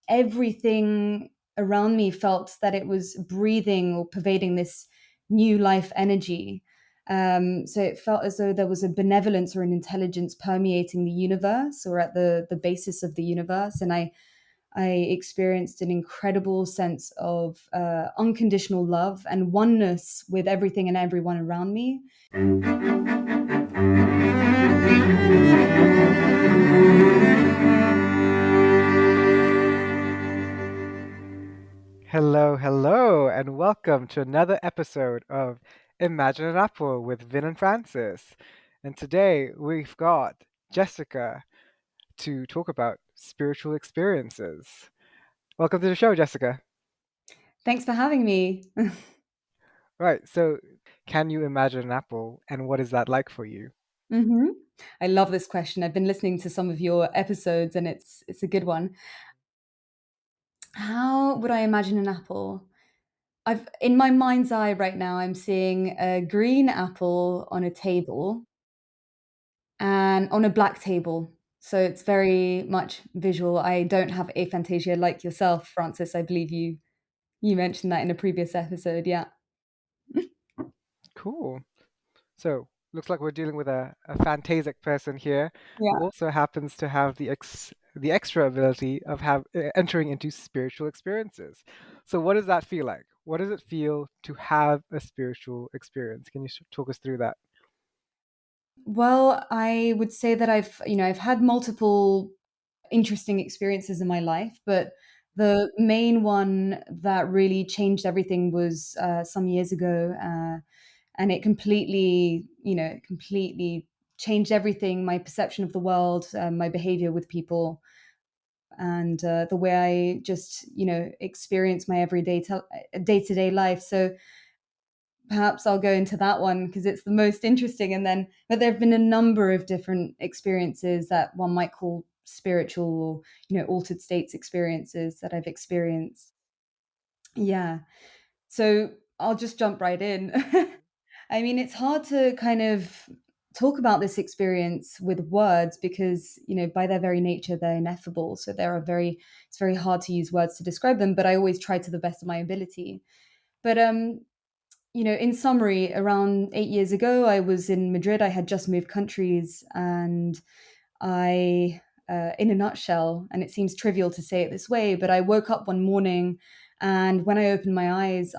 everything around me felt that it was breathing or pervading this new life energy. So it felt as though there was a benevolence or an intelligence permeating the universe or at the basis of the universe. And I experienced an incredible sense of unconditional love and oneness with everything and everyone around me. Hello, hello, and welcome to another episode of Imagine an Apple with Vynn and Francis. And today we've got Jessica to talk about spiritual experiences. Welcome to the show, Jessica. Thanks for having me. Right, so can you imagine an apple, and what is that like for you? hmm I love this question. I've been listening to some of your episodes, and it's a good one. How would I imagine an apple? I've in my mind's eye right now, I'm seeing a green apple on a table and on a black table. So it's very much visual. I don't have aphantasia like yourself, Francis. I believe you mentioned that in a previous episode. Yeah. Cool. So, looks like we're dealing with a phantasic person here who Yeah. also happens to have the extra ability of entering into spiritual experiences. So, what does that feel like? What does it feel to have a spiritual experience? Can you talk us through that? Well, I would say that I've had multiple interesting experiences in my life, but the main one that really changed everything was some years ago, and it completely changed everything, my perception of the world, my behavior with people, and the way I just, experience my everyday day-to-day life. So perhaps I'll go into that one because it's the most interesting. But there have been a number of different experiences that one might call spiritual or, altered states experiences that I've experienced. Yeah. So I'll just jump right in. I mean, it's hard to kind of talk about this experience with words because, by their very nature, they're ineffable. So it's very hard to use words to describe them, but I always try to the best of my ability. But in summary, around 8 years ago, I was in Madrid. I had just moved countries, and in a nutshell, and it seems trivial to say it this way, but I woke up one morning, and when I opened my eyes,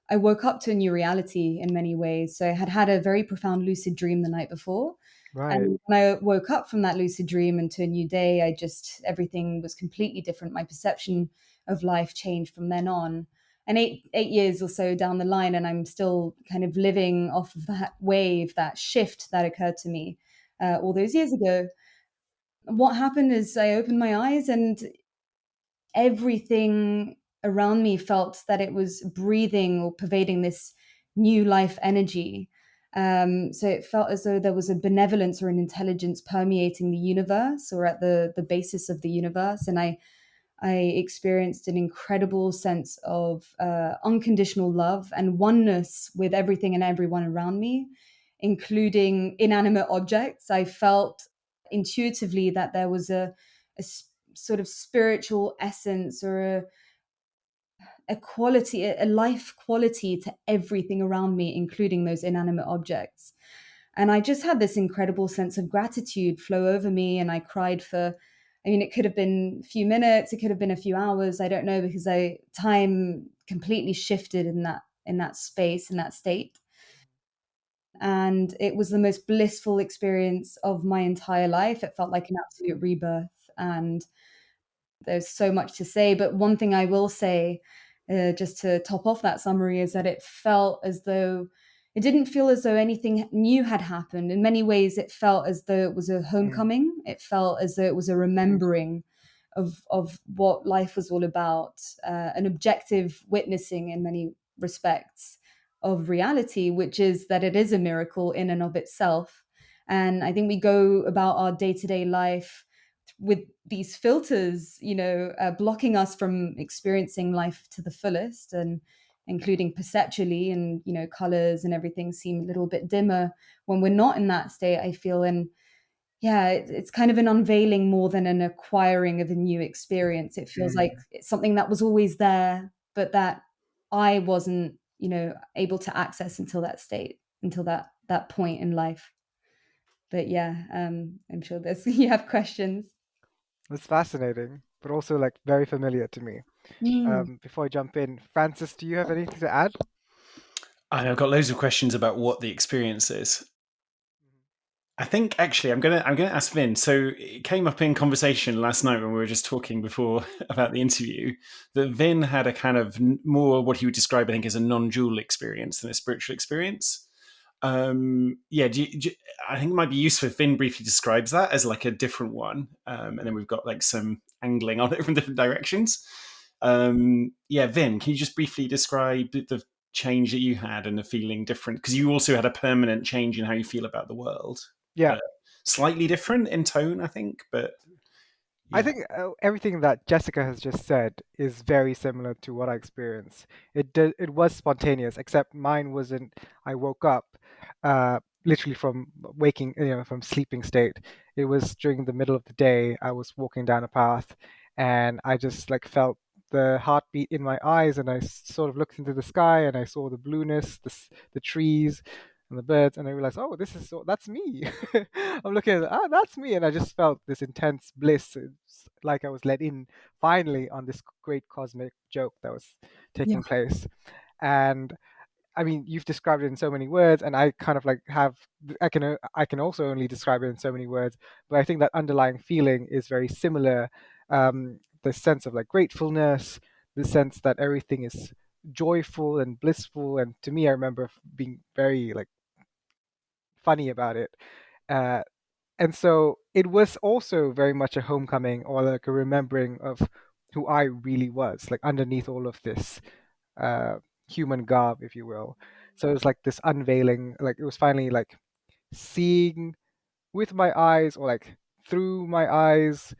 I woke up to a new reality in many ways. So I had had a very profound lucid dream the night before, Right. and when I woke up from that lucid dream into a new day, everything was completely different. My perception of life changed from then on. And eight years or so down the line, and I'm still kind of living off of that wave, that shift that occurred to me all those years ago. What happened is I opened my eyes, and everything around me felt that it was breathing or pervading this new life energy. So it felt as though there was a benevolence or an intelligence permeating the universe or at the basis of the universe. And I experienced an incredible sense of unconditional love and oneness with everything and everyone around me, including inanimate objects. I felt intuitively that there was sort of spiritual essence or a quality, a life quality to everything around me, including those inanimate objects. And I just had this incredible sense of gratitude flow over me. And I cried I mean, it could have been a few minutes, it could have been a few hours. I don't know, because time completely shifted in that space, in that state. And it was the most blissful experience of my entire life. It felt like an absolute rebirth. And there's so much to say, but one thing I will say, just to top off that summary, is that it didn't feel as though anything new had happened. In many ways, it felt as though it was a Mm. homecoming. It felt as though it was a remembering of what life was all about, an objective witnessing in many respects of reality, which is that it is a miracle in and of itself. And I think we go about our day to day life with these filters, blocking us from experiencing life to the fullest, and including perceptually, and colors and everything seem a little bit dimmer when we're not in that state, I feel. And yeah, it's kind of an unveiling more than an acquiring of a new experience. It feels like Mm. it's something that was always there, but that I wasn't, able to access until that state, until that point in life. But yeah, I'm sure there's you have questions. It's fascinating, but also like very familiar to me. Mm. Before I jump in, Francis, do you have anything to add? I've got loads of questions about what the experience is. I think actually I'm gonna ask Vin. So it came up in conversation last night when we were just talking before about the interview that Vin had a kind of more what he would describe, I think, as a non-dual experience than a spiritual experience. Yeah, I think it might be useful if Vin briefly describes that as like a different one, and then we've got like some angling on it from different directions. Yeah, Vin, can you just briefly describe the change that you had and the feeling different? Because you also had a permanent change in how you feel about the world. Yeah, Uh, Slightly different in tone, I think, but I yeah. think everything that Jessica has just said is very similar to what I experienced. It was spontaneous, except mine wasn't. I woke up, literally from waking, from sleeping state. It was during the middle of the day. I was walking down a path, and I just like felt the heartbeat in my eyes, and I sort of looked into the sky, and I saw the blueness, the trees, and the birds, and I realized, oh, that's me. I'm looking at it, that's me, and I just felt this intense bliss. It's like I was let in finally on this great cosmic joke that was Yeah, taking place. And I mean, you've described it in so many words, and I kind of like I can also only describe it in so many words. But I think that underlying feeling is very similar. The sense of like gratefulness, the sense that everything is joyful and blissful, and to me, I remember being very like funny about it. Uh, and so it was also very much a homecoming or like a remembering of who I really was, like underneath all of this uh, human garb, if you will. So it was like this unveiling, like it was finally like seeing with my eyes or like through my eyes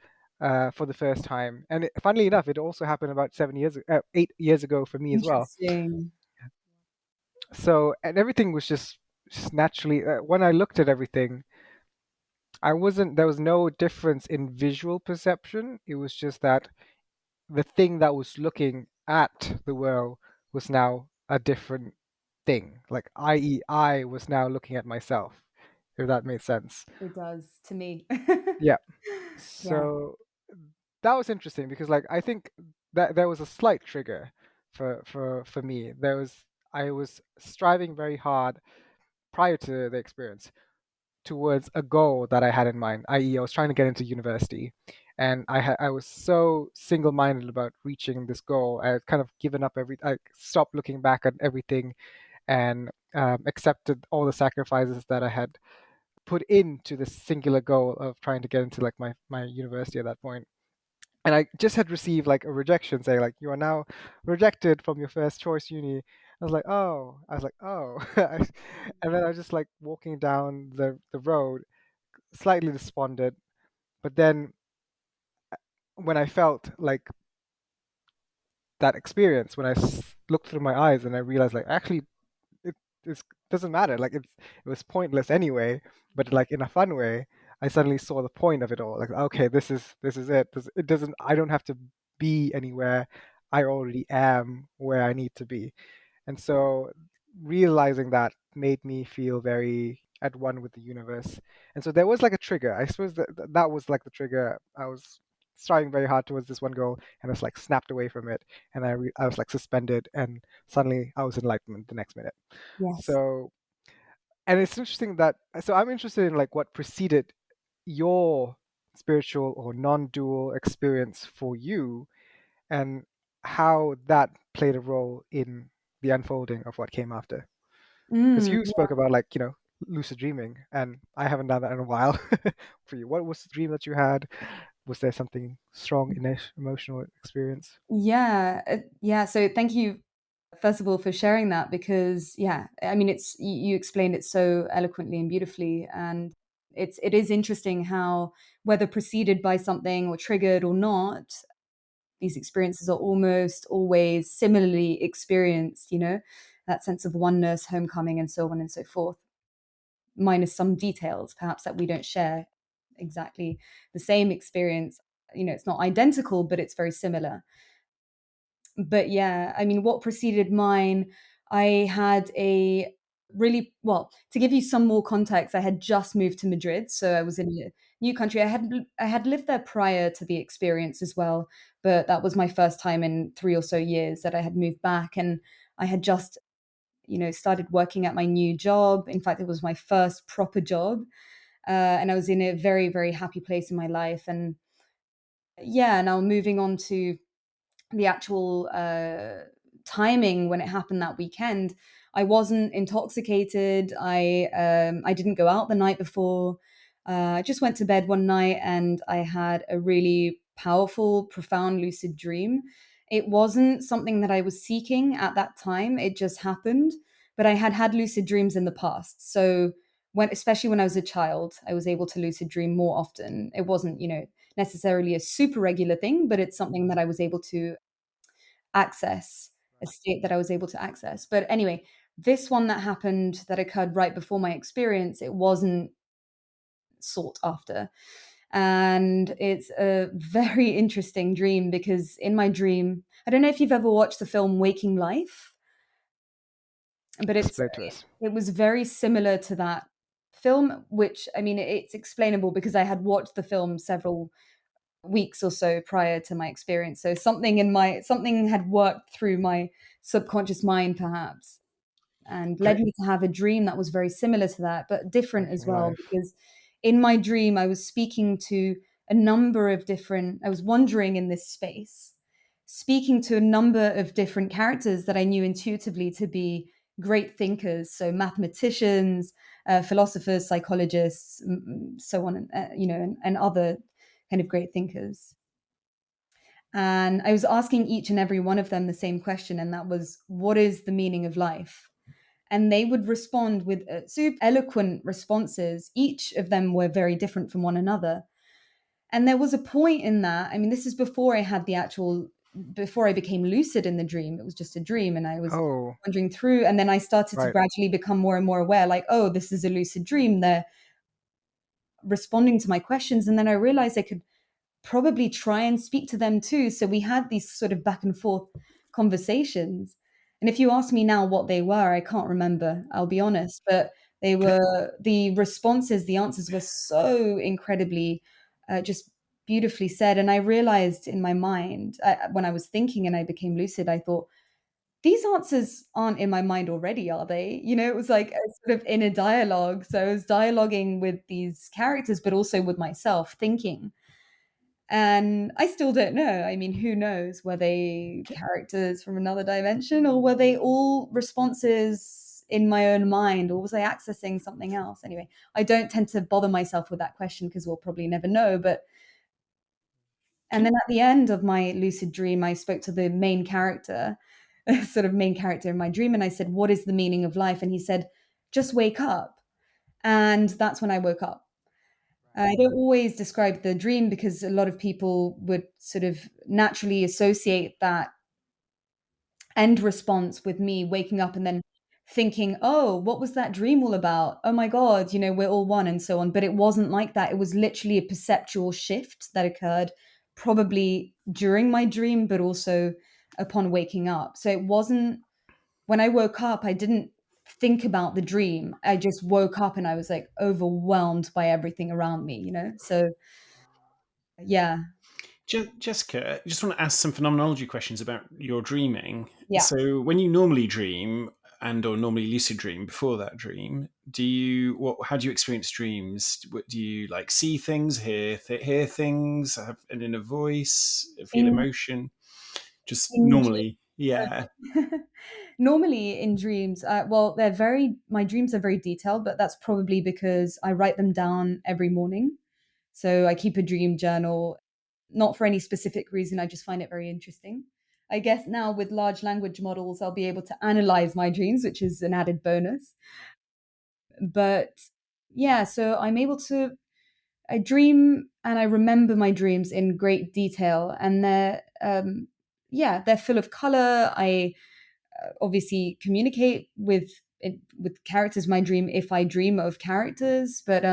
for the first time. And funnily enough, it also happened about 8 years ago for me as well. interesting. So, and everything was just naturally, when I looked at everything, there was no difference in visual perception. It was just that the thing that was looking at the world was now a different thing. Like, i.e., I was now looking at myself, if that made sense. It does to me. Yeah. Yeah. So that was interesting because, like, I think that there was a slight trigger for me. I was striving very hard prior to the experience towards a goal that I had in mind, i.e., I was trying to get into university, and I was so single-minded about reaching this goal. I had kind of given up I stopped looking back at everything and accepted all the sacrifices that I had put into this singular goal of trying to get into like my university at that point. And I just had received like a rejection saying like you are now rejected from your first choice uni. I was like, oh. And then I was just like walking down the road, slightly despondent. But then when I felt like that experience, when I looked through my eyes and I realized like actually it doesn't matter. Like it was pointless anyway. But like in a fun way, I suddenly saw the point of it all. Like okay, this is it. It doesn't. I don't have to be anywhere. I already am where I need to be. And so realizing that made me feel very at one with the universe. And so there was like a trigger. I suppose that was like the trigger. I was striving very hard towards this one goal and I was like snapped away from it. And I was like suspended and suddenly I was enlightenment the next minute. Yes. So, and it's interesting that, so I'm interested in like what preceded your spiritual or non-dual experience for you and how that played a role in the unfolding of what came after. Because Mm, you spoke about like, lucid dreaming, and I haven't done that in a while. For you, what was the dream that you had? Was there something strong in emotional experience? yeah. Yeah. So thank you, first of all, for sharing that because, yeah, I mean, you explained it so eloquently and beautifully. And it is interesting how, whether preceded by something or triggered or not, these experiences are almost always similarly experienced, that sense of oneness, homecoming, and so on and so forth, minus some details perhaps that we don't share. exactly the same experience. It's not identical, but it's very similar. But yeah, I mean, what preceded mine, I had a really, well, to give you some more context, I had just moved to Madrid, so I was in a new country. I had lived there prior to the experience as well, but that was my first time in 3 or so years that I had moved back, and I had just started working at my new job. In fact, it was my first proper job, and I was in a very, very happy place in my life. And yeah, now moving on to the actual timing when it happened that weekend, I wasn't intoxicated. I didn't go out the night before. I just went to bed one night and I had a really powerful, profound lucid dream. It wasn't something that I was seeking at that time. It just happened. But I had had lucid dreams in the past. So especially when I was a child, I was able to lucid dream more often. It wasn't, necessarily a super regular thing, but it's something that I was able to access, a state that I was able to access. But anyway, this one that happened, that occurred right before my experience, it wasn't sought after. And it's a very interesting dream because in my dream, I don't know if you've ever watched the film Waking Life, but Explain to us. it was very similar to that film, which, I mean, it's explainable because I had watched the film several weeks or so prior to my experience. So something had worked through my subconscious mind, perhaps, and led Okay. me to have a dream that was very similar to that, but different as Waking well. life. Because in my dream, I was speaking to a number of different, I was wandering in this space, speaking to a number of different characters that I knew intuitively to be great thinkers. So mathematicians, philosophers, psychologists, so on, and other kind of great thinkers. And I was asking each and every one of them the same question, and that was, what is the meaning of life? And they would respond with super eloquent responses. Each of them were very different from one another. And there was a point in that, I mean, this is before I became lucid in the dream. It was just a dream, and I was Oh, wandering through. And then I started to right. gradually become more and more aware, like, oh, this is a lucid dream. They're responding to my questions. And then I realized I could probably try and speak to them too. So we had these sort of back and forth conversations. And if you ask me now what they were, I can't remember, I'll be honest. But the responses, the answers were so incredibly just beautifully said. And I realized in my mind, when I was thinking and I became lucid, I thought, these answers aren't in my mind already, are they? It was like a sort of inner dialogue. So I was dialoguing with these characters, but also with myself, thinking. And I still don't know. I mean, who knows? Were they characters from another dimension, or were they all responses in my own mind, or was I accessing something else? Anyway, I don't tend to bother myself with that question because we'll probably never know. And Can then at the end of my lucid dream, I spoke to the main character, sort of main character in my dream, and I said, "What is the meaning of life?" And he said, "Just wake up." And that's when I woke up. I don't always describe the dream because a lot of people would sort of naturally associate that end response with me waking up and then thinking, oh, what was that dream all about? Oh my God, we're all one, and so on. But it wasn't like that. It was literally a perceptual shift that occurred probably during my dream, but also upon waking up. So it wasn't, when I woke up, I didn't think about the dream. I just woke up and I was like overwhelmed by everything around me. So yeah. Jessica, I just want to ask some phenomenology questions about your dreaming. Yeah. So, when you normally dream and or normally lucid dream before that dream, how do you experience dreams? Do you like see things, hear things, have an inner voice, feel In emotion? Just in normally, yeah. normally in dreams, well, my dreams are very detailed, but that's probably because I write them down every morning. So I keep a dream journal, not for any specific reason. I just find it very interesting. I guess now with large language models, I'll be able to analyze my dreams, which is an added bonus. But yeah, so I dream and I remember my dreams in great detail, and they're full of color. I obviously communicate with characters in my dream if I dream of characters, but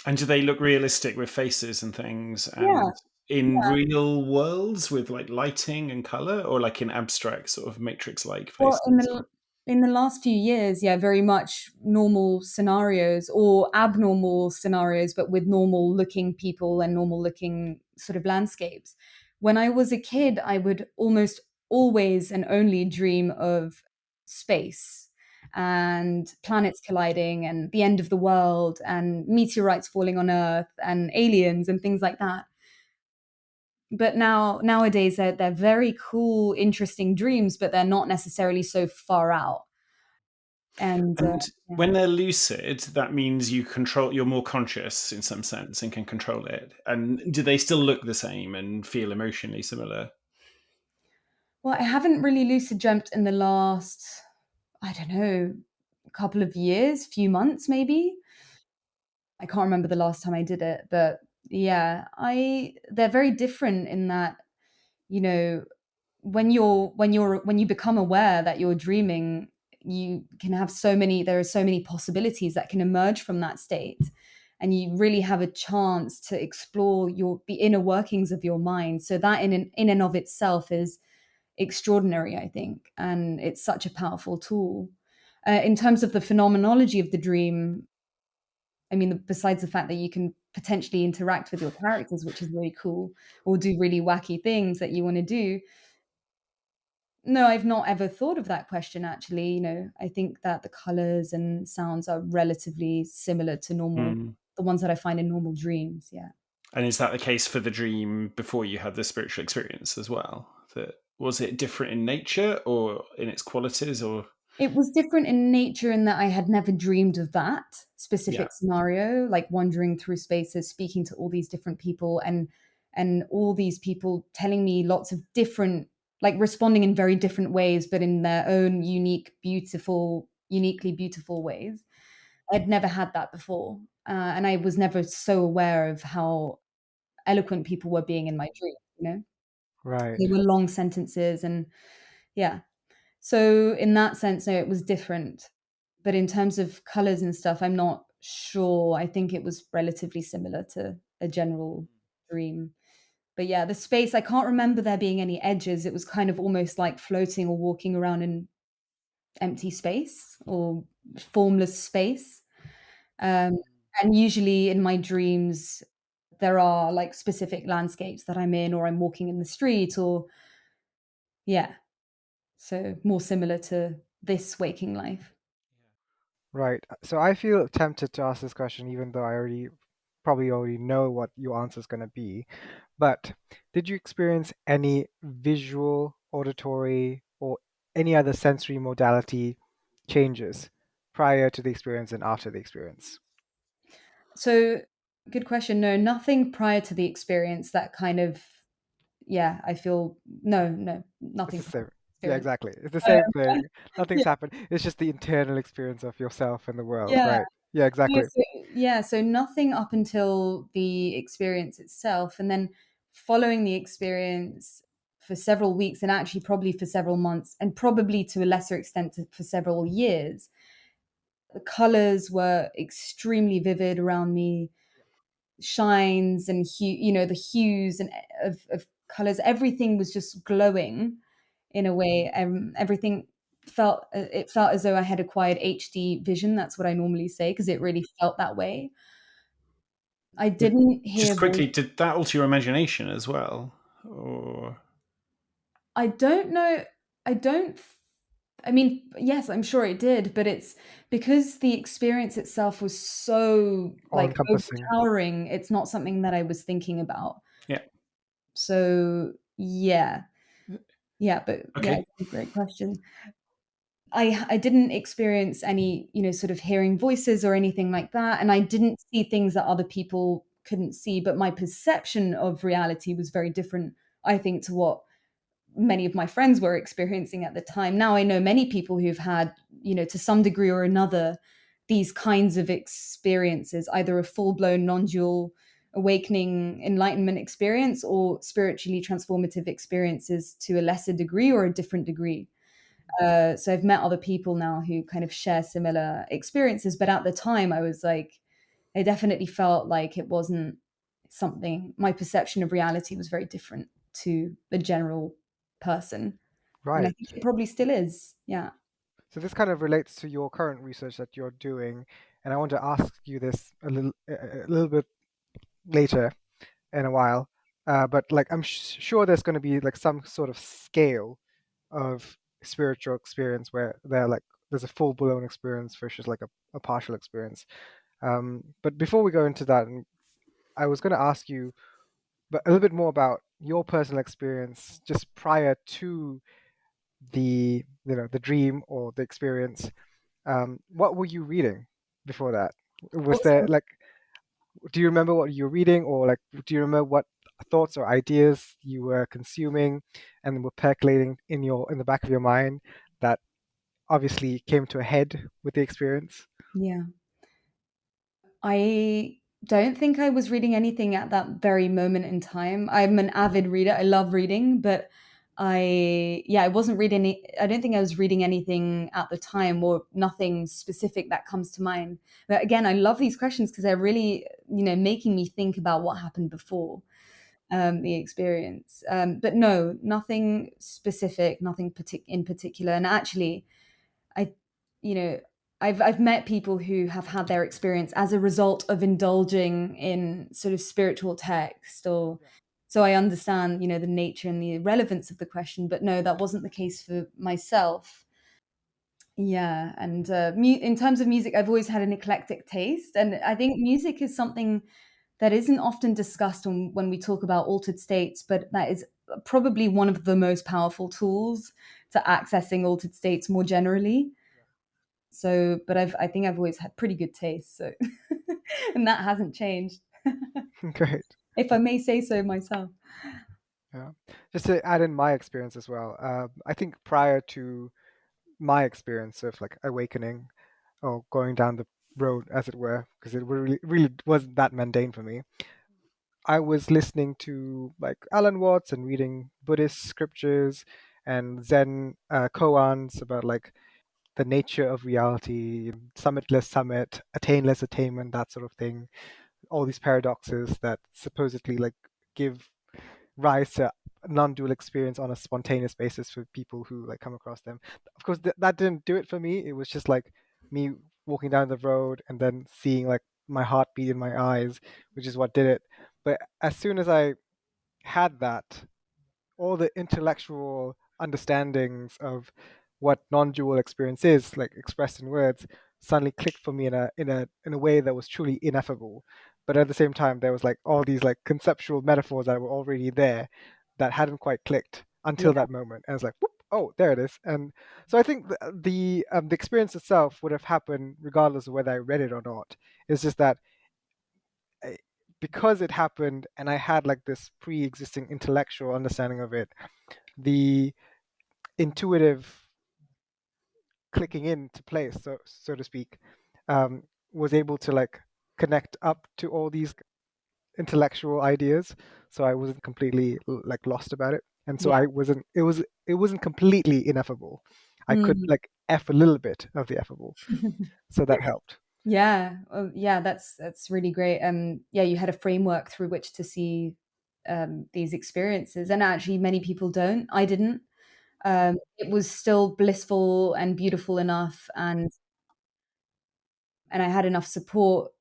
And do they look realistic with faces and things, Yeah. and in real worlds with like lighting and color, or like in abstract sort of matrix-like Well, faces? in the last few years, yeah, very much normal scenarios or abnormal scenarios, but with normal looking people and normal looking sort of landscapes. When I was a kid, I would almost always and only dream of space and planets colliding and the end of the world and meteorites falling on Earth and aliens and things like that. But nowadays they're very cool, interesting dreams, but they're not necessarily so far out. And And yeah. when they're lucid, that means you're more conscious in some sense and can control it. And do they still look the same and feel emotionally similar? Well, I haven't really lucid dreamt in the last, I don't know, couple of years, few months maybe. I can't remember the last time I did it, but yeah, I they're very different in that, you know, when you become aware that you're dreaming, you can have there are so many possibilities that can emerge from that state, and you really have a chance to explore the inner workings of your mind. So that in and of itself is extraordinary, I think, and it's such a powerful tool. In terms of the phenomenology of the dream, I mean, besides the fact that you can potentially interact with your characters, which is really cool, or do really wacky things that you want to do. No, I've not ever thought of that question actually. I think that the colors and sounds are relatively similar to Hmm. the ones that I find in normal dreams. Yeah. And is that the case for the dream before you had the spiritual experience as well? That was it different in nature or in its qualities, or It was different in nature in that I had never dreamed of that yeah. specific scenario, like wandering through spaces, speaking to all these different people and all these people telling me lots of different, like responding in very different ways, but in their own uniquely beautiful ways. I'd never had that before. And I was never so aware of how eloquent people were being in my dreams. Right. They were long sentences and yeah. So in that sense, no, it was different. But in terms of colors and stuff, I'm not sure. I think it was relatively similar to a general dream. But yeah, the space, I can't remember there being any edges. It was kind of almost like floating or walking around in empty space or formless space. Um, and usually in my dreams, there are like specific landscapes that I'm in, or I'm walking in the street, or yeah, so more similar to this waking life. Right. So I feel tempted to ask this question, even though I probably already know what your answer is going to be. But did you experience any visual, auditory, or any other sensory modality changes prior to the experience and after the experience? So, good question. No, nothing prior to the experience that kind of, yeah, I feel, no, It's nothing the prior same. to the Yeah, experience. exactly. It's the same Um, thing. Nothing's yeah, happened. It's just the internal experience of yourself and the world, yeah. right? Yeah, No, exactly. so nothing up until the experience itself. And then following the experience for several weeks and actually probably for several months and probably to a lesser extent for several years, the colors were extremely vivid around me, shines and the hues and of colors. Everything was just glowing in a way. Everything it felt as though I had acquired HD vision. That's what I normally say because it really felt that way. I didn't hear Just voice. quickly, did that alter your imagination as well? Or I don't know. I don't. I mean, yes, I'm sure it did, but it's because the experience itself was so All like encompassing. overpowering. It's not something that I was thinking about. yeah. So yeah, yeah, but yeah, Okay. it's a great question. I didn't experience any, sort of hearing voices or anything like that, and I didn't see things that other people couldn't see, but my perception of reality was very different, I think, to what many of my friends were experiencing at the time. Now I know many people who've had, to some degree or another, these kinds of experiences, either a full-blown non-dual awakening enlightenment experience or spiritually transformative experiences to a lesser degree or a different degree. So I've met other people now who kind of share similar experiences, but at the time I was like, I definitely felt like it wasn't something, my perception of reality was very different to the general person. And I Right. think it probably still is. Yeah. So this kind of relates to your current research that you're doing, and I want to ask you this a little bit later in a while. But like I'm sure there's going to be like some sort of scale of spiritual experience where there's a full blown experience versus like a partial experience. But before we go into that, I was going to ask you but a little bit more about your personal experience just prior to the dream or the experience. What were you reading before that? Was there Also, like, do you remember what you were reading, or like, do you remember what thoughts or ideas you were consuming and were percolating in the back of your mind that obviously came to a head with the experience? yeah. I don't think I was reading anything at that very moment in time. I'm an avid reader. I love reading, but I wasn't reading I don't think I was reading anything at the time, or nothing specific that comes to mind. But again, I love these questions because they're really, making me think about what happened before the experience. But no, nothing specific, nothing in particular. And actually, I, you know, I've met people who have had their experience as a result of indulging in sort of spiritual text, or Yeah. so I understand, the nature and the relevance of the question. But no, that wasn't the case for myself. Yeah, and in terms of music, I've always had an eclectic taste, and I think music is something that isn't often discussed when we talk about altered states, but that is probably one of the most powerful tools to accessing altered states more generally. So, but I think I've always had pretty good taste, so and that hasn't changed, Great. if I may say so myself. Yeah. Just to add in my experience as well, I think prior to my experience of like awakening or going down the road, as it were, because it really wasn't that mundane for me. I was listening to like Alan Watts and reading Buddhist scriptures and Zen koans about like the nature of reality, summitless summit, attainless attainment, that sort of thing. All these paradoxes that supposedly like give rise to non-dual experience on a spontaneous basis for people who like come across them. Of course, that didn't do it for me. It was just like me walking down the road and then seeing like my heartbeat in my eyes, which is what did it. But as soon as I had that, all the intellectual understandings of what non-dual experience is, like expressed in words, suddenly clicked for me in a way that was truly ineffable. But at the same time, there was like all these like conceptual metaphors that were already there that hadn't quite clicked until Yeah, that moment. And it's like, whoop, oh, there it is. And so I think the experience itself would have happened regardless of whether I read it or not. It's just that I- because it happened and I had like this pre-existing intellectual understanding of it, the intuitive clicking into place, so to speak, was able to like connect up to all these intellectual ideas. So I wasn't completely like lost about it, and so yeah. I wasn't. It wasn't completely ineffable. I could Mm. like f a little bit of the effable, so that helped. Yeah, well, yeah, that's really great. Yeah, you had a framework through which to see these experiences, and actually, many people don't. I didn't. It was still blissful and beautiful enough, and I had enough support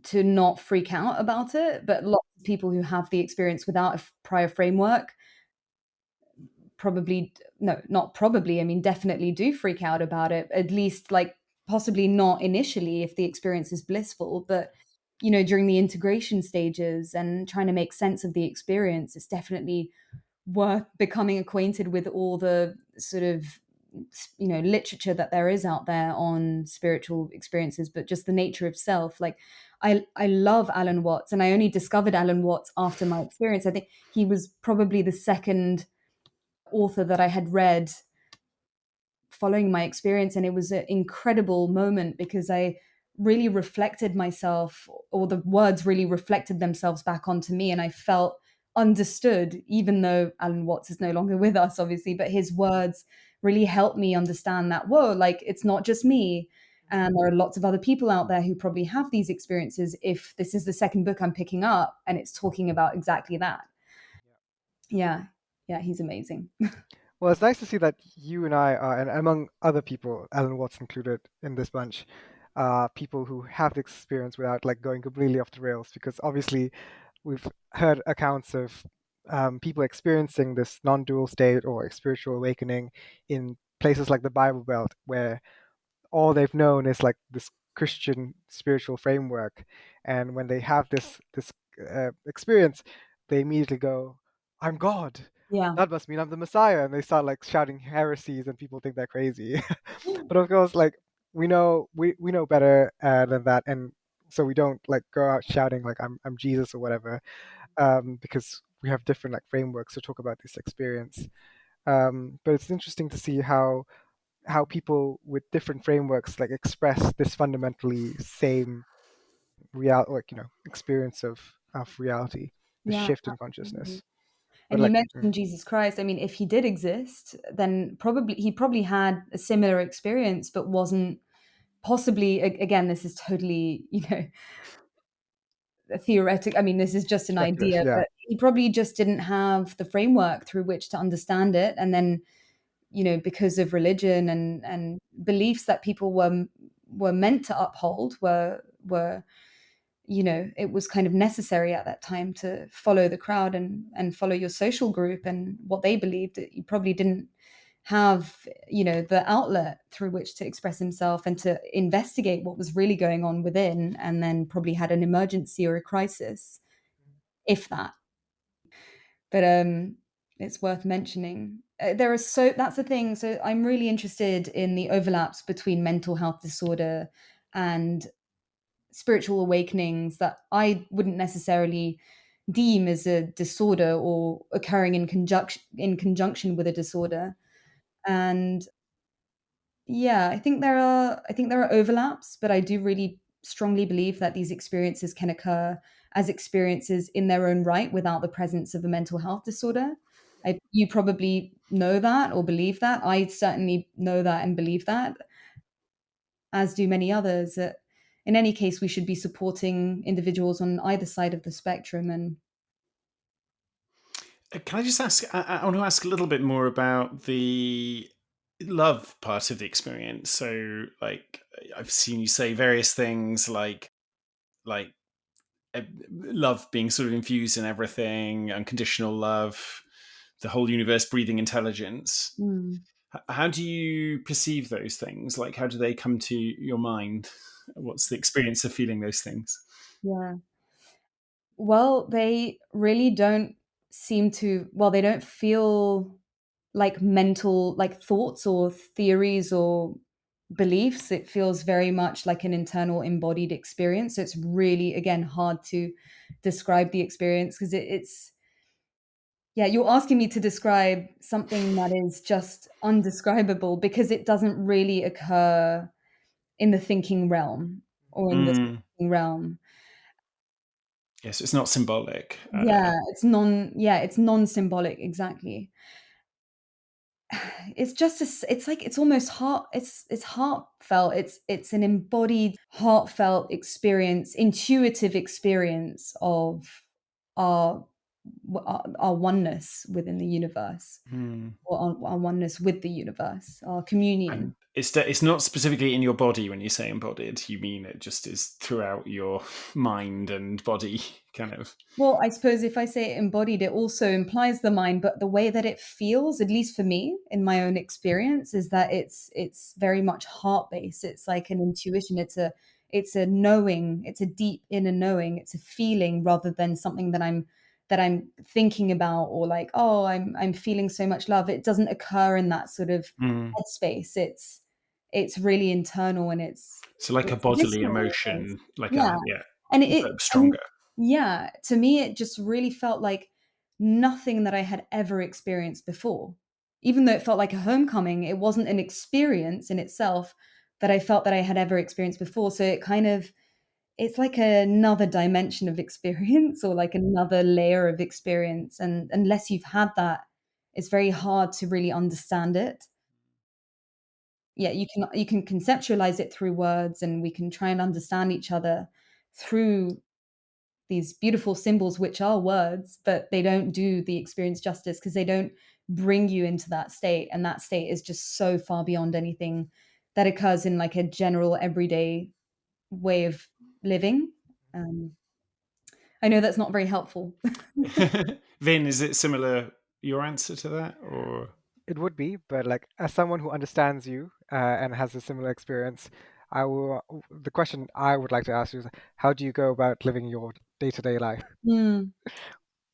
to not freak out about it. But lots of people who have the experience without a prior framework probably, no, not probably, I mean, definitely do freak out about it, at least like possibly not initially if the experience is blissful, but during the integration stages and trying to make sense of the experience, it's definitely worth becoming acquainted with all the sort of literature that there is out there on spiritual experiences, but just the nature of self. Like I love Alan Watts, and I only discovered Alan Watts after my experience. I think he was probably the second author that I had read following my experience, and it was an incredible moment because I really reflected myself, or the words really reflected themselves back onto me, and I felt understood, even though Alan Watts is no longer with us, obviously, but his words really helped me understand that, whoa, like it's not just me. And there are lots of other people out there who probably have these experiences if this is the second book I'm picking up and it's talking about exactly that. Yeah. Yeah, he's amazing. Well, it's nice to see that you and I are, and among other people, Alan Watts included in this bunch, people who have the experience without like going completely off the rails. Because obviously, we've heard accounts of people experiencing this non-dual state or spiritual awakening in places like the Bible Belt, where all they've known is like this Christian spiritual framework, and when they have this experience, they immediately go, "I'm God. Yeah. That must mean I'm the Messiah," and they start like shouting heresies, and people think they're crazy. But of course, like we know better than that, and so we don't like go out shouting like I'm Jesus or whatever, because we have different like frameworks to talk about this experience. But it's interesting to see how people with different frameworks like express this fundamentally same real like experience of reality, the Yeah, shift in absolutely. consciousness. But And you like mentioned Jesus Christ. I mean, if he did exist, then he probably had a similar experience, but wasn't possibly, again, this is totally, theoretic. I mean, this is just an speculative, idea, yeah. but he probably just didn't have the framework through which to understand it. And then, because of religion and beliefs that people were meant to uphold, were it was kind of necessary at that time to follow the crowd and follow your social group and what they believed. That you probably didn't have the outlet through which to express himself and to investigate what was really going on within, and then probably had an emergency or a crisis, if that. But it's worth mentioning. That's the thing. So I'm really interested in the overlaps between mental health disorder and spiritual awakenings that I wouldn't necessarily deem as a disorder or occurring in conjunction with a disorder. And yeah, I think there are overlaps, but I do really strongly believe that these experiences can occur as experiences in their own right without the presence of a mental health disorder. You probably know that or believe that. I certainly know that and believe that, as do many others. That in any case, we should be supporting individuals on either side of the spectrum. And Can I just ask? I want to ask a little bit more about the love part of the experience. So, like, I've seen you say various things, like love being sort of infused in everything, unconditional love, the whole universe breathing intelligence. mm, How do you perceive those things? Like, how do they come to your mind? What's the experience of feeling those things? yeah, well, they really don't they don't feel like mental, like thoughts or theories or beliefs. It feels very much like an internal embodied experience. So it's really, again, hard to describe the experience because it's, yeah, you're asking me to describe something that is just undescribable because it doesn't really occur in the thinking realm or in the Mm. speaking realm. Yes, it's not symbolic. It's non-symbolic, exactly. It's just it's like it's almost it's heartfelt. It's an embodied heartfelt experience, intuitive experience of our our oneness within the universe, Mm. or our oneness with the universe, our communion. And it's not specifically in your body when you say embodied. You mean it just is throughout your mind and body, kind of. Well, I suppose if I say embodied, it also implies the mind, but the way that it feels, at least for me, in my own experience, is that it's very much heart based. It's like an intuition. It's a knowing. It's a deep inner knowing. It's a feeling rather than something that I'm thinking about, or like, oh, I'm feeling so much love. It doesn't occur in that sort of Mm. headspace. It's really internal, and So, like a it's bodily visceral almost. emotion, like Yeah. a yeah, And but stronger. yeah, to me, it just really felt like nothing that I had ever experienced before. Even though it felt like a homecoming, it wasn't an experience in itself that I felt that I had ever experienced before. So it's like another dimension of experience or like another layer of experience. And unless you've had that, it's very hard to really understand it. yeah, you can conceptualize it through words, and we can try and understand each other through these beautiful symbols, which are words, but they don't do the experience justice because they don't bring you into that state. And that state is just so far beyond anything that occurs in like a general everyday way of living. Um, I know that's not very helpful. Vin, is it similar, your answer to that? Or It would be, but like as someone who understands you and has a similar experience, I will. The question I would like to ask you is, how do you go about living your day-to-day life, Mm,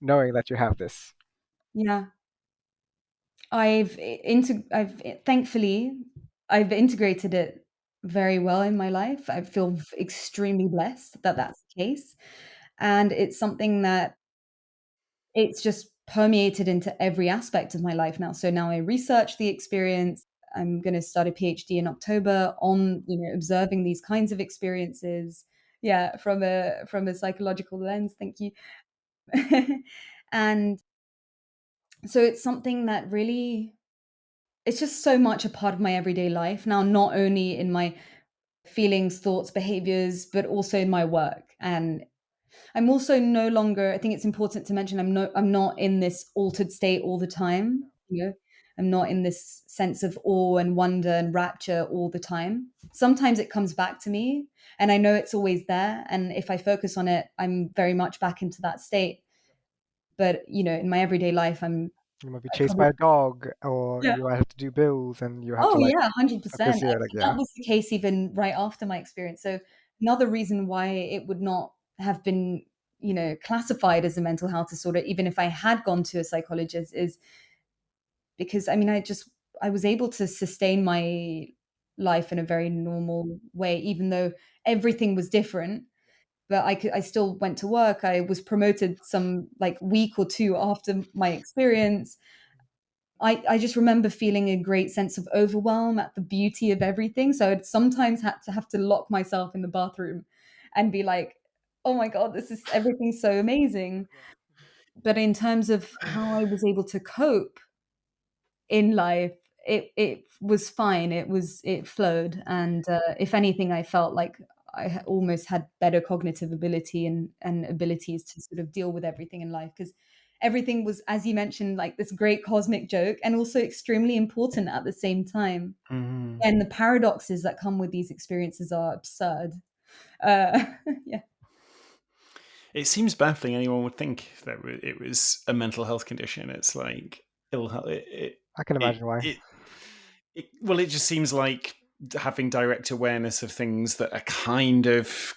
knowing that you have this? yeah. I've thankfully I've integrated it very well in my life. I feel extremely blessed that that's the case, and it's something that it's just permeated into every aspect of my life now. So now I research the experience. I'm going to start a PhD in October on, observing these kinds of experiences. Yeah, from a psychological lens. Thank you. And so it's something that really, it's just so much a part of my everyday life now, not only in my feelings, thoughts, behaviors, but also in my work. And I'm also no longer, I think it's important to mention, I'm not in this altered state all the time, I'm not in this sense of awe and wonder and rapture all the time. Sometimes it comes back to me and I know it's always there, and if I focus on it, I'm very much back into that state. But in my everyday life, You might be I chased probably by a dog, or yeah. you might have to do bills, and you have to Oh like yeah, focus 100%. here. Like, That yeah, was the case even right after my experience. So another reason why it would not have been, classified as a mental health disorder, even if I had gone to a psychologist, is because I was able to sustain my life in a very normal way, even though everything was different. But I still went to work. I was promoted some like week or two after my experience. I just remember feeling a great sense of overwhelm at the beauty of everything. So I'd sometimes had to have to lock myself in the bathroom and be like, oh my God, this is everything's so amazing. But in terms of how I was able to cope in life, it was fine. It flowed. And if anything, I felt like almost had better cognitive ability and abilities to sort of deal with everything in life, because everything was, as you mentioned, like this great cosmic joke and also extremely important at the same time. Mhm. And the paradoxes that come with these experiences are absurd. Yeah, It seems baffling anyone would think that it was a mental health condition. It's like ill health. I can It, imagine why. it, well, it just seems like having direct awareness of things that are kind of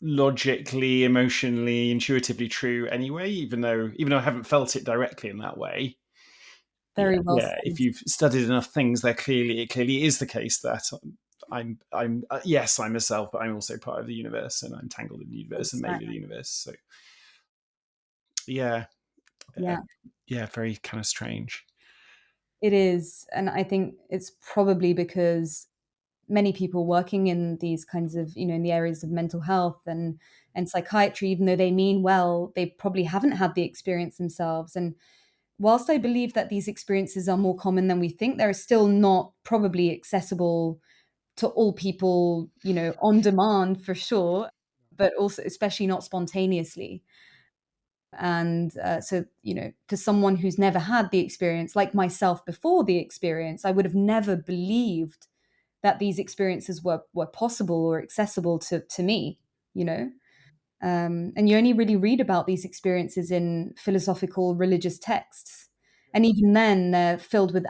logically, emotionally, intuitively true anyway, even though I haven't felt it directly in that way. very well Yeah. If said. you've studied enough things, it clearly is the case that I'm yes, I'm a self, but I'm also part of the universe, and I'm tangled in the universe and made of the Exactly. universe. So yeah, uh, Yeah. yeah, very kind of strange. It is. And I think it's probably because many people working in these kinds of, in the areas of mental health and psychiatry, even though they mean well, they probably haven't had the experience themselves. And whilst I believe that these experiences are more common than we think, they're still not probably accessible to all people, on demand for sure, but also especially not spontaneously. And so, for someone who's never had the experience, like myself before the experience, I would have never believed that these experiences were possible or accessible to me, you know. And you only really read about these experiences in philosophical religious texts, and even then, they're filled with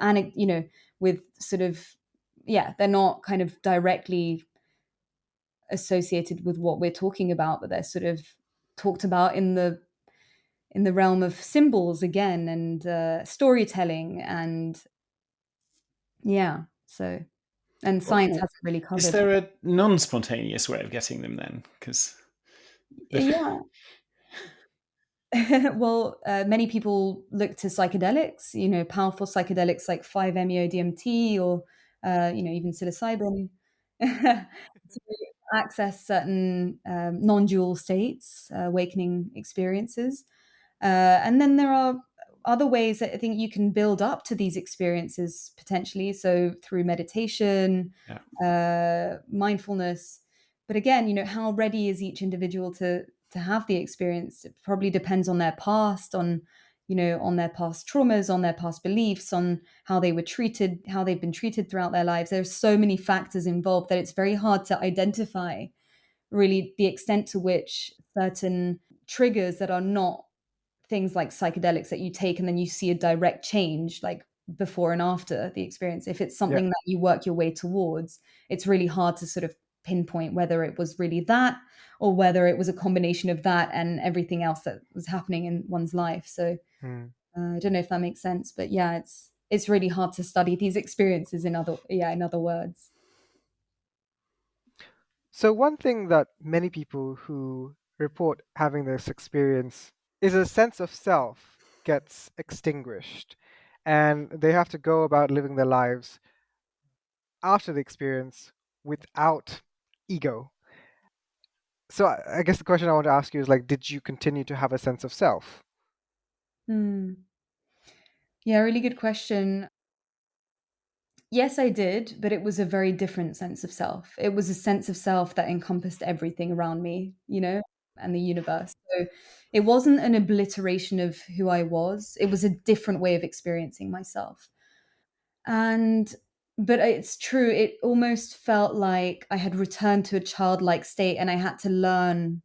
with sort of, yeah, they're not kind of directly associated with what we're talking about, but they're sort of talked about in the realm of symbols again, and storytelling, and yeah, so and science Well, hasn't really is covered. there a non-spontaneous way of getting them then? Because Yeah. Well, many people look to psychedelics, powerful psychedelics like 5-MeO-DMT or even psilocybin to access certain non-dual states, awakening experiences. And then there are other ways that I think you can build up to these experiences potentially. So through meditation, mindfulness. But again, how ready is each individual to have the experience? It probably depends on their past, on their past traumas, on their past beliefs, on how they were treated, how they've been treated throughout their lives. There's so many factors involved that it's very hard to identify really the extent to which certain triggers that are not things like psychedelics that you take and then you see a direct change, like before and after the experience. If it's Yeah. something that you work your way towards, it's really hard to sort of pinpoint whether it was really that or whether it was a combination of that and everything else that was happening in one's life. So I don't know if that makes sense, but yeah, it's really hard to study these experiences in other words. So one thing that many people who report having this experience is a sense of self gets extinguished, and they have to go about living their lives after the experience without ego. So I guess the question I want to ask you is like, did you continue to have a sense of self? Yeah, really good question. Yes, I did, but it was a very different sense of self. It was a sense of self that encompassed everything around me, and the universe. So it wasn't an obliteration of who I was. It was a different way of experiencing myself. And but it's true, it almost felt like I had returned to a childlike state and I had to learn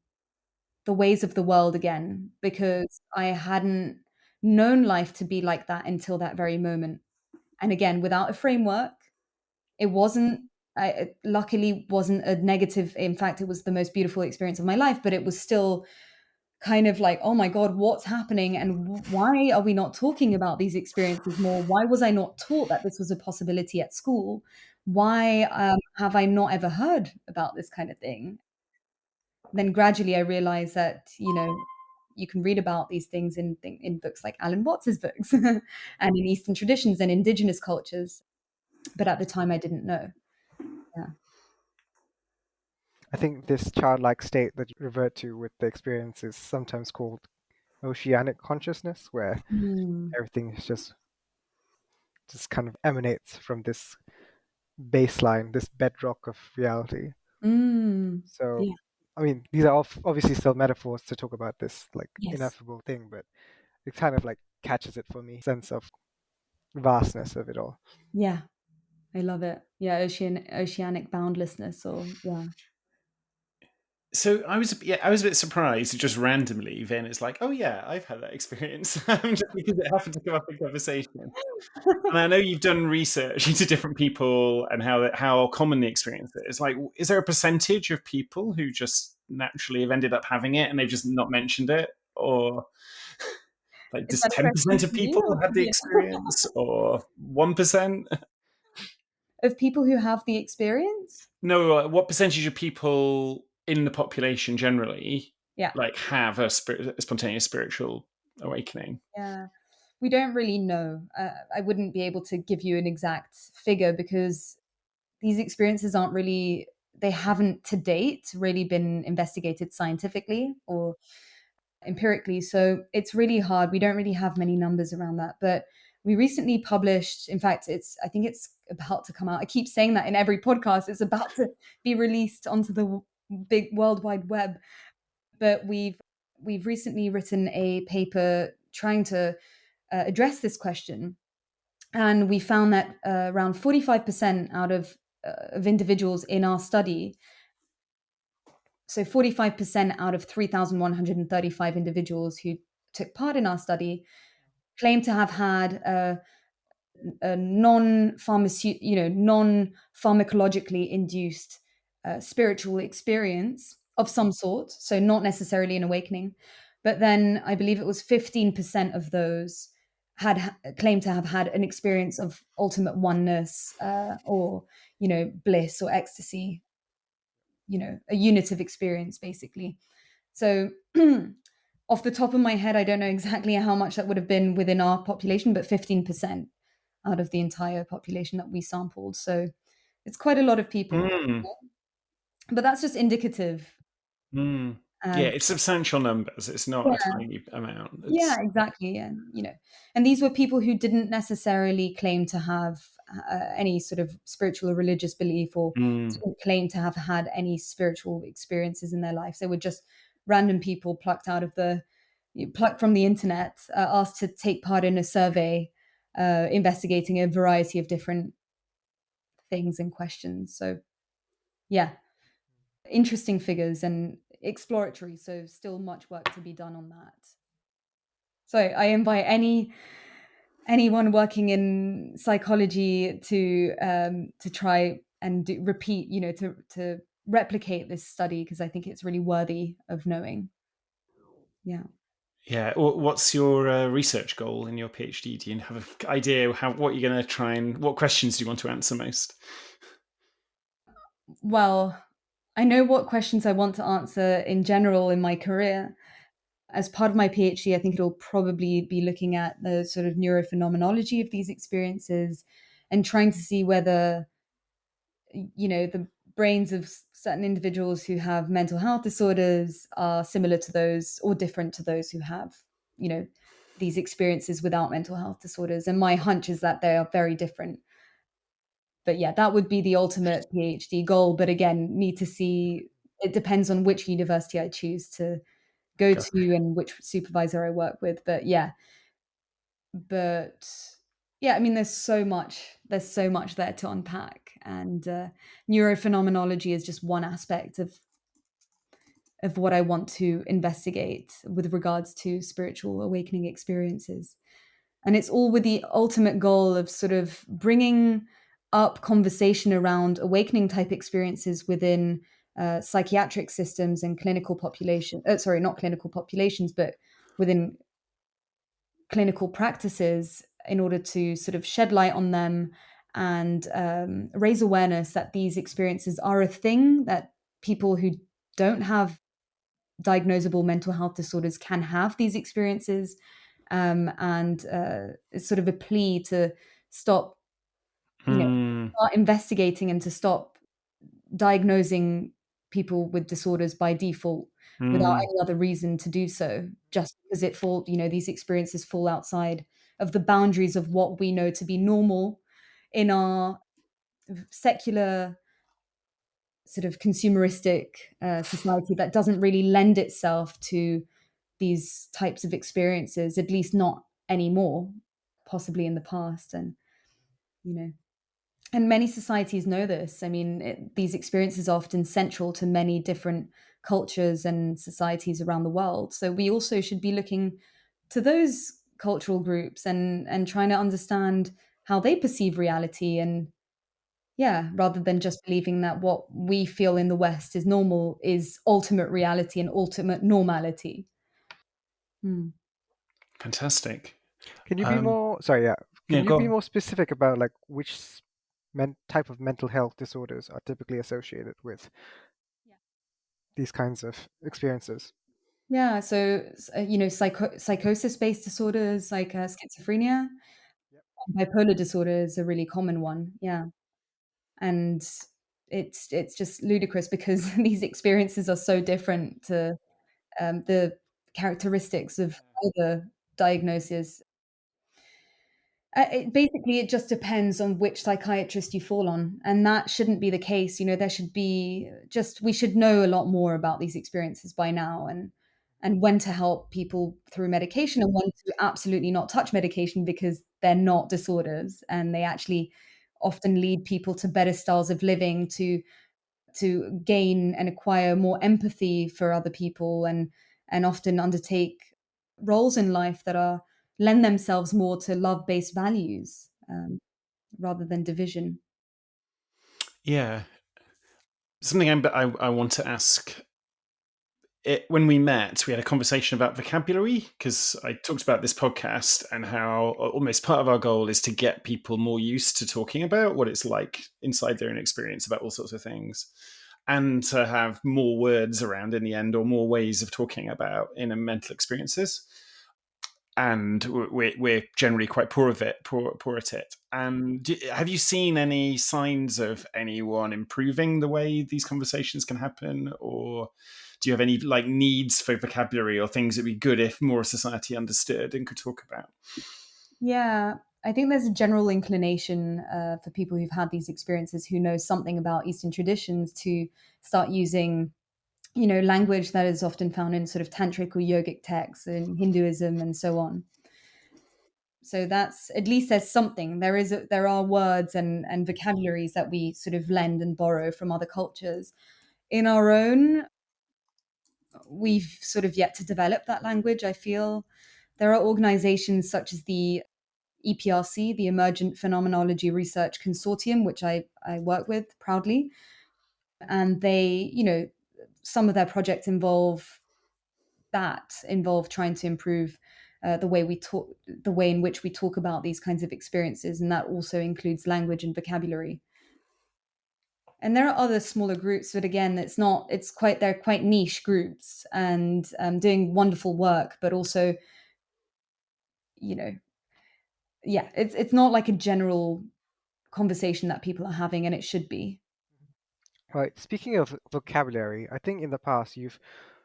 the ways of the world again because I hadn't known life to be like that until that very moment. And again, without a framework, it wasn't it luckily wasn't a negative. In fact, it was the most beautiful experience of my life, but it was still kind of like, oh my God, what's happening? And why are we not talking about these experiences more? Why was I not taught that this was a possibility at school? Why have I not ever heard about this kind of thing? Then gradually I realized that, you can read about these things in books like Alan Watts's books and in Eastern traditions and indigenous cultures. But at the time I didn't know. Yeah. I think this childlike state that you revert to with the experience is sometimes called oceanic consciousness, where Mm. everything is just kind of emanates from this baseline, this bedrock of reality. Mm. So, Yeah. I mean, these are all obviously still metaphors to talk about this like Yes. ineffable thing, but it kind of like catches it for me, sense of vastness of it all. Yeah. I love it. Yeah, oceanic boundlessness, or yeah. So I was a bit surprised just randomly. Then it's like, oh yeah, I've had that experience just because it happened to come up in conversation. And I know you've done research into different people and how common the experience is. Like, is there a percentage of people who just naturally have ended up having it and they've just not mentioned it, or like Is does that a 10% question of for me people or have for the you? experience, or 1%? Of people who have the experience? No, what percentage of people in the population generally Yeah. like have a spontaneous spiritual awakening? Yeah. We don't really know. I wouldn't be able to give you an exact figure because these experiences they haven't to date really been investigated scientifically or empirically. So it's really hard. We don't really have many numbers around that. But we recently published, in fact, I think it's about to come out. I keep saying that in every podcast. It's about to be released onto the big World Wide Web. But we've recently written a paper trying to address this question. And we found that around 45% out of individuals in our study, so 45% out of 3,135 individuals who took part in our study, claim to have had a non-pharmacologically induced spiritual experience of some sort. So not necessarily an awakening, but then I believe it was 15% of those had claimed to have had an experience of ultimate oneness, or bliss or ecstasy. A unitive experience, basically. So off the top of my head, I don't know exactly how much that would have been within our population, but 15% out of the entire population that we sampled. So it's quite a lot of people. Mm, But that's just indicative. mm. Yeah, it's substantial numbers. It's not a Yeah, tiny amount. yeah, It's exactly. And and these were people who didn't necessarily claim to have any sort of spiritual or religious belief, or mm, didn't claim to have had any spiritual experiences in their lives. They were just random people plucked from the internet, asked to take part in a survey investigating a variety of different things and questions. So yeah, interesting figures and exploratory. So still much work to be done on that. So I invite anyone working in psychology to try and repeat, to replicate this study, because I think it's really worthy of knowing. Yeah. yeah. What's your research goal in your PhD? Do you have an idea what you're going to try and what questions do you want to answer most? Well, I know what questions I want to answer in general in my career. As part of my PhD, I think it'll probably be looking at the sort of neurophenomenology of these experiences and trying to see whether the brains of certain individuals who have mental health disorders are similar to those or different to those who have you know these experiences without mental health disorders. And my hunch is that they are very different. But yeah, that would be the ultimate PhD goal. But again, need to see, it depends on which university I choose to go Go. to and which supervisor I work with. But yeah, I mean, there's so much there to unpack. And neurophenomenology is just one aspect of what I want to investigate with regards to spiritual awakening experiences. And it's all with the ultimate goal of sort of bringing up conversation around awakening type experiences within psychiatric systems and clinical population. Sorry, not clinical populations, but within clinical practices, in order to sort of shed light on them and raise awareness that these experiences are a thing, that people who don't have diagnosable mental health disorders can have these experiences. And it's sort of a plea to stop, Mm, start investigating and to stop diagnosing people with disorders by default without mm, any other reason to do so, just because these experiences fall outside of the boundaries of what we know to be normal in our secular sort of consumeristic society that doesn't really lend itself to these types of experiences, at least not anymore, possibly in the past. And you know and many societies know this. I mean, these experiences are often central to many different cultures and societies around the world. So we also should be looking to those cultural groups and trying to understand how they perceive reality. And yeah, rather than just believing that what we feel in the West is normal is ultimate reality and ultimate normality. Hmm. fantastic. Can you be Um, more? Sorry, yeah. yeah, Can you go be on. more specific about like which type of mental health disorders are typically associated with these kinds of experiences? Yeah, so psychosis-based disorders like schizophrenia, Yep. bipolar disorder is a really common one. Yeah, and it's just ludicrous because these experiences are so different to the characteristics of either diagnosis. Basically, it just depends on which psychiatrist you fall on, and that shouldn't be the case. There should be just we should know a lot more about these experiences by now, and when to help people through medication and when to absolutely not touch medication because they're not disorders and they actually often lead people to better styles of living, to gain and acquire more empathy for other people, and often undertake roles in life that are lend themselves more to love-based values, rather than division. Yeah, something I want to ask. When we met, we had a conversation about vocabulary because I talked about this podcast and how almost part of our goal is to get people more used to talking about what it's like inside their own experience about all sorts of things, and to have more words around in the end, or more ways of talking about inner mental experiences. and we're generally quite poor at it. And have you seen any signs of anyone improving the way these conversations can happen, or do you have any like needs for vocabulary or things that'd be good if more society understood and could talk about? Yeah, I think there's a general inclination for people who've had these experiences who know something about Eastern traditions to start using, language that is often found in sort of tantric or yogic texts in Hinduism and so on. So that's at least there's something. There are words and vocabularies that we sort of lend and borrow from other cultures. In our own, we've sort of yet to develop that language. I feel there are organizations such as the EPRC, the Emergent Phenomenology Research Consortium, which I work with proudly. And they, some of their projects involve trying to improve the way in which we talk about these kinds of experiences. And that also includes language and vocabulary. And there are other smaller groups, but again, they're quite niche groups and doing wonderful work, but also, you know, yeah, it's not like a general conversation that people are having, and it should be. Right. Speaking of vocabulary, I think in the past you've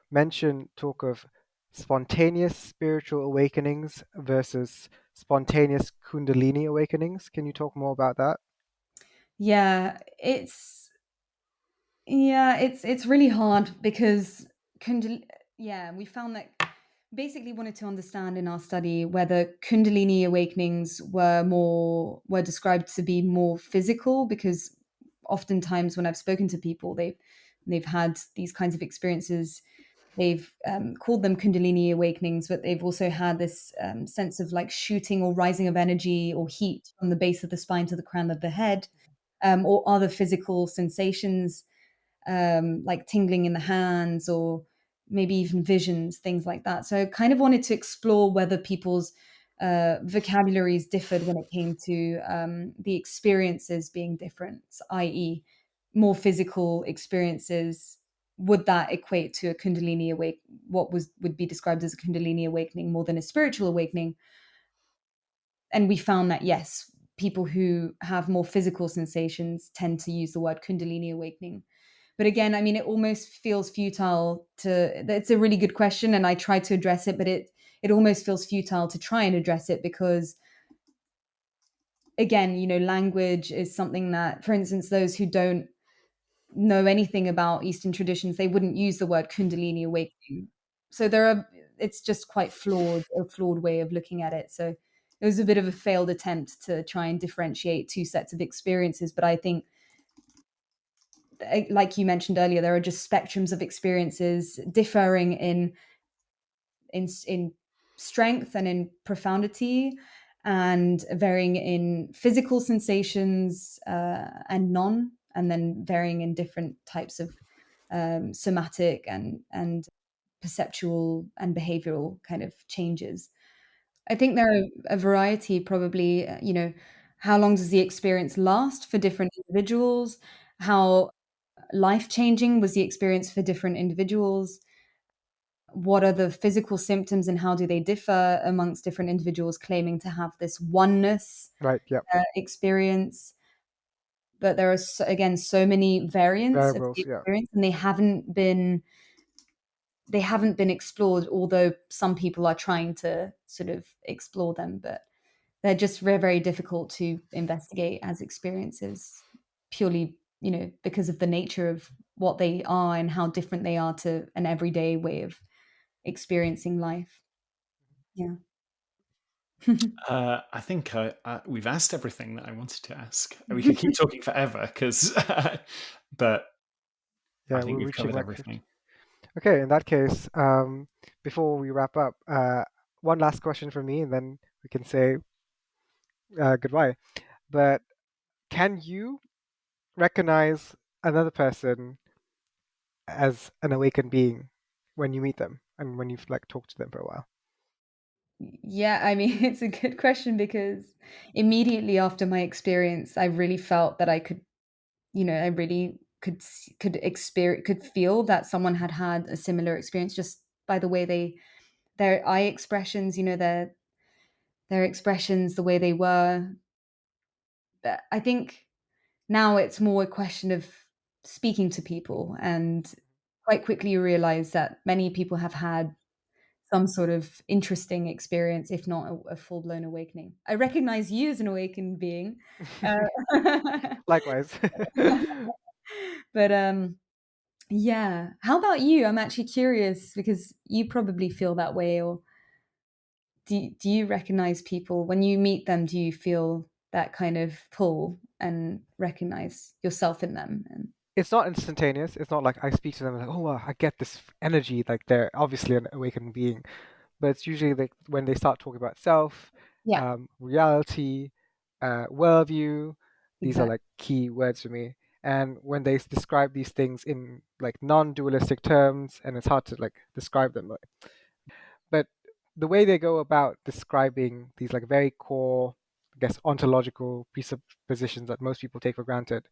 mentioned talk of spontaneous spiritual awakenings versus spontaneous Kundalini awakenings. Can you talk more about that? Yeah, it's really hard because we found that basically wanted to understand in our study whether Kundalini awakenings were described to be more physical, because oftentimes when I've spoken to people, they've had these kinds of experiences. They've called them Kundalini awakenings, but they've also had this sense of like shooting or rising of energy or heat from the base of the spine to the crown of the head, or other physical sensations, like tingling in the hands or maybe even visions, things like that. So I kind of wanted to explore whether people's vocabularies differed when it came to the experiences being different, i.e., more physical experiences. Would that equate to a Kundalini awake? What would be described as a Kundalini awakening more than a spiritual awakening? And we found that yes, people who have more physical sensations tend to use the word Kundalini awakening. But again, I mean, it almost feels futile to. It's a really good question, and I try to address it, but it almost feels futile to try and address it because, again, language is something that, for instance, those who don't know anything about Eastern traditions, they wouldn't use the word Kundalini awakening. So it's just quite a flawed way of looking at it. So it was a bit of a failed attempt to try and differentiate two sets of experiences. But I think, like you mentioned earlier, there are just spectrums of experiences differing in strength and in profundity, and varying in physical sensations and then varying in different types of somatic and perceptual and behavioral kind of changes. I think there are a variety, probably, how long does the experience last for different individuals? How life changing was the experience for different individuals? What are the physical symptoms and how do they differ amongst different individuals claiming to have this oneness Right. Yeah. experience? But there are, again, so many variants of the Variables. Yeah. experience, and they haven't been explored, although some people are trying to sort of explore them, but they're just very, very difficult to investigate as experiences, purely, because of the nature of what they are and how different they are to an everyday way of experiencing life. Yeah. I think we've asked everything that I wanted to ask. We could keep talking forever, but I Yeah. think We're we've reaching covered like 50. everything. Okay. In that case, before we wrap up, one last question for me, and then we can say goodbye. But can you recognize another person as an awakened being when you meet them and when you've like talked to them for a while? Yeah, I mean, it's a good question because immediately after my experience, I really felt that I really could feel that someone had had a similar experience just by the way their eye expressions, their expressions the way they were. But I think now it's more a question of speaking to people, and quite quickly you realize that many people have had some sort of interesting experience, if not a full-blown awakening. I recognize you as an awakened being. Likewise. But yeah. How about you? I'm actually curious because you probably feel that way. Or do you recognize people when you meet them? Do you feel that kind of pull and recognize yourself in them? And It's not instantaneous. It's not like I speak to them like, oh, wow, I get this energy. Like they're obviously an awakened being, but it's usually like when they start talking about self, yeah, reality, worldview. These are exactly. like key words for me. And when they describe these things in like non-dualistic terms, and it's hard to like describe them, but the way they go about describing these like very core, I guess, ontological presuppositions that most people take for granted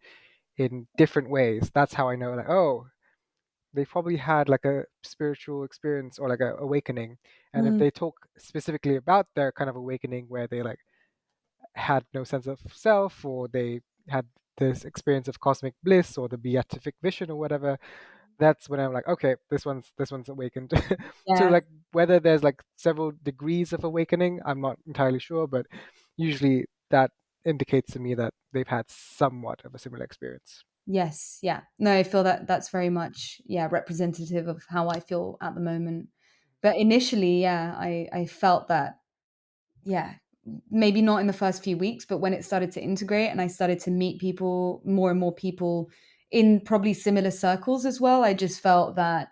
in different ways, that's how I know like, oh, they probably had like a spiritual experience or like a awakening. And if Mm, they talk specifically about their kind of awakening where they like had no sense of self, or they had this experience of cosmic bliss or the beatific vision or whatever, that's when I'm like, okay, this one's awakened. So yeah. like whether there's like several degrees of awakening, I'm not entirely sure, but usually that indicates to me that they've had somewhat of a similar experience. Yes. Yeah. No, I feel that that's very much, yeah, representative of how I feel at the moment. But initially, yeah, I felt that, yeah, maybe not in the first few weeks, but when it started to integrate and I started to meet people, more and more people in probably similar circles as well, I just felt that,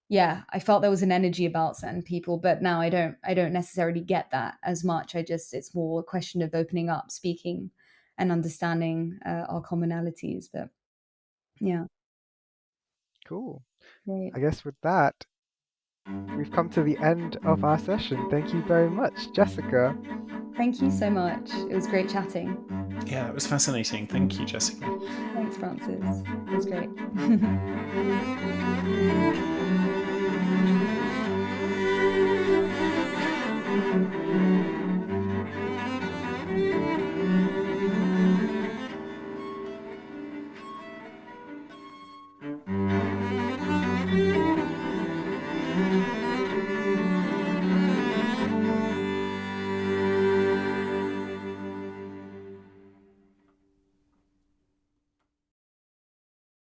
yeah, I felt there was an energy about certain people, but now I don't necessarily get that as much. It's more a question of opening up, speaking, and understanding our commonalities. But yeah, Cool. great. I guess with that, we've come to the end of our session. Thank you very much, Jessica. Thank you so much. It was great chatting. Yeah, it was fascinating. Thank you, Jessica. Thanks, Francis. It was great.